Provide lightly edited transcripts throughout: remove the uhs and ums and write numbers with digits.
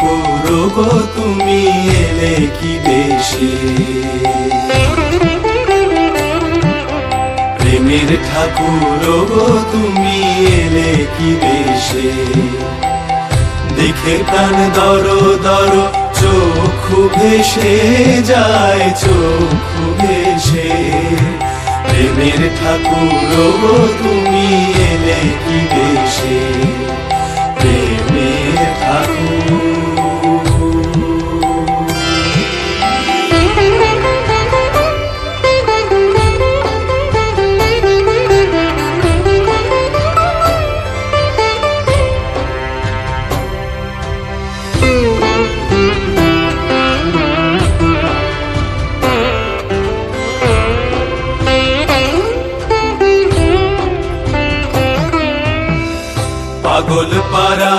ঠাকুর গো তুমি এলে কি বেশে, প্রেমের ঠাকুর গো তুমি এলে কি বেশে। দেখে প্রাণ দর দর চক্ষু ভেসে যায়, চক্ষু ভেসে। প্রেমের ঠাকুর গো তুমি এলে কি বেশে, প্রেমের ঠাকুর। পাগল পারা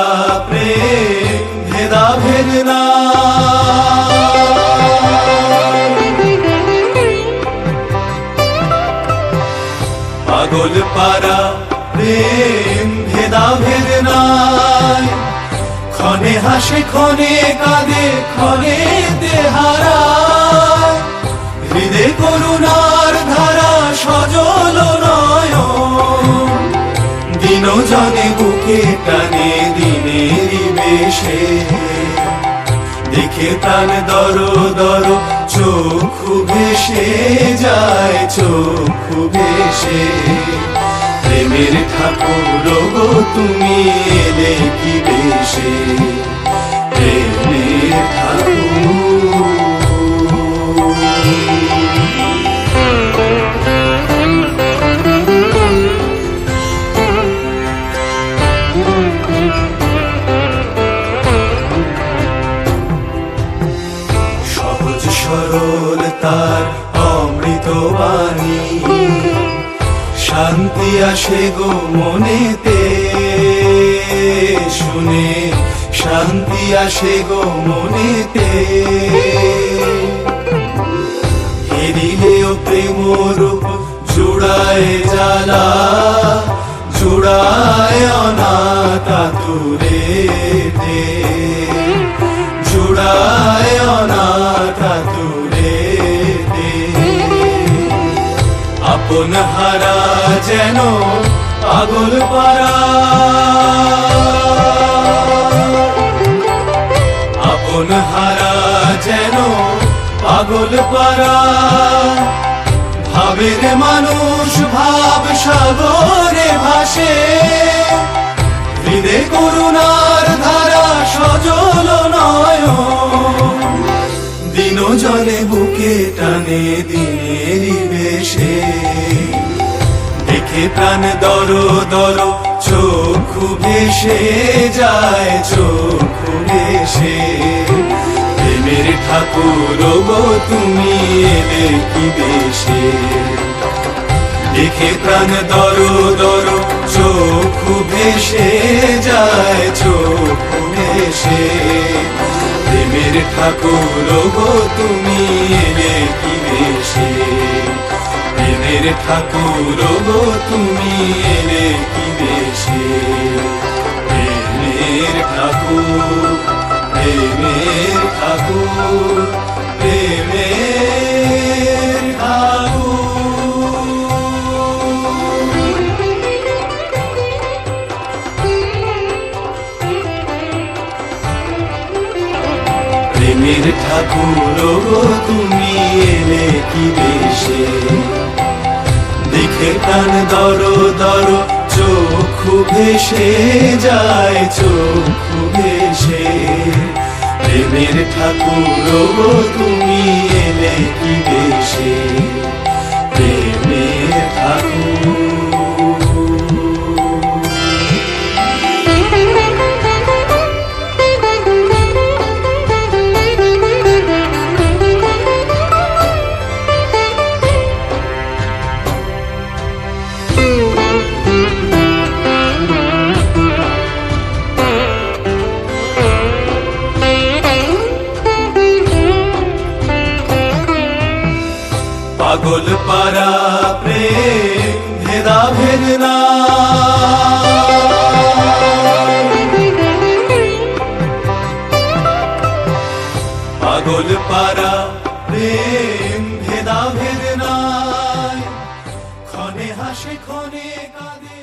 প্রেম ভেদা ভেদ না, পাগল পারা প্রেম ভেদা ভেদ নাই। ক্ষণে হাসে ক্ষণে কাঁদে ক্ষণে দেহারায়, হৃদয় করুণার ধারা সজল নয়ন। দিন জনে বুকে টানে দিনেরই বেশে, দেখে প্রাণ দর দর চক্ষু ভেসে যায়, চক্ষু ভেসে। প্রেমের ঠাকুর গো তুমি এলে কি বেশে, প্রেমের ঠাকুর। সহজ সরল তার অমৃত বাণী, শান্তি আসে গো মনেতে শুনে, শান্তি আসে গো মনেতে। হেরিলেও প্রেম রূপ জুড়ায় জ্বালা, জুড়ায় অনাথ আতুরে দে, জুড়ায় অনাথ আতুরে দে। আপন হারা যেন পাগল পারা, আপন হারা যেন পাগল পারা। ভাবের মানুষ ভাব সাগরে ভাসে, হৃদয় করুণার ধারা সজল নয়ন। দিন জলে বুকে টানে দিনেরই বেশে, দেখে প্রাণ দর দর চক্ষু ভেসে যায়, চক্ষু ভেসে। প্রেমের ঠাকুর গো তুমি এলে কি বেশে, দেখে প্রাণ দর দর চক্ষু ভেসে যায়, চক্ষু ভেসে। প্রেমের ঠাকুর গো তুমি এলে কি বেশে, প্রেমের ঠাকুর গো তুমি এলে কি বেশে, প্রেমের ঠাকুর, প্রেমের ঠাকুর, প্রেমের ঠাকুর। প্রেমের ঠাকুর গো তুমি এলে কি বেশে, দেখে প্রাণ দর দর চক্ষু ভেসে যায়, চক্ষু ভেসে। প্রেমের ঠাকুর গো তুমি এলে কি বেশে, প্রেমের ঠাকুর। পাগল পারা প্রেম ভেদা ভেদ না, পাগল পারা প্রেম ভেদা ভেদ নাই, ক্ষণে হাসে ক্ষণে কাঁদে।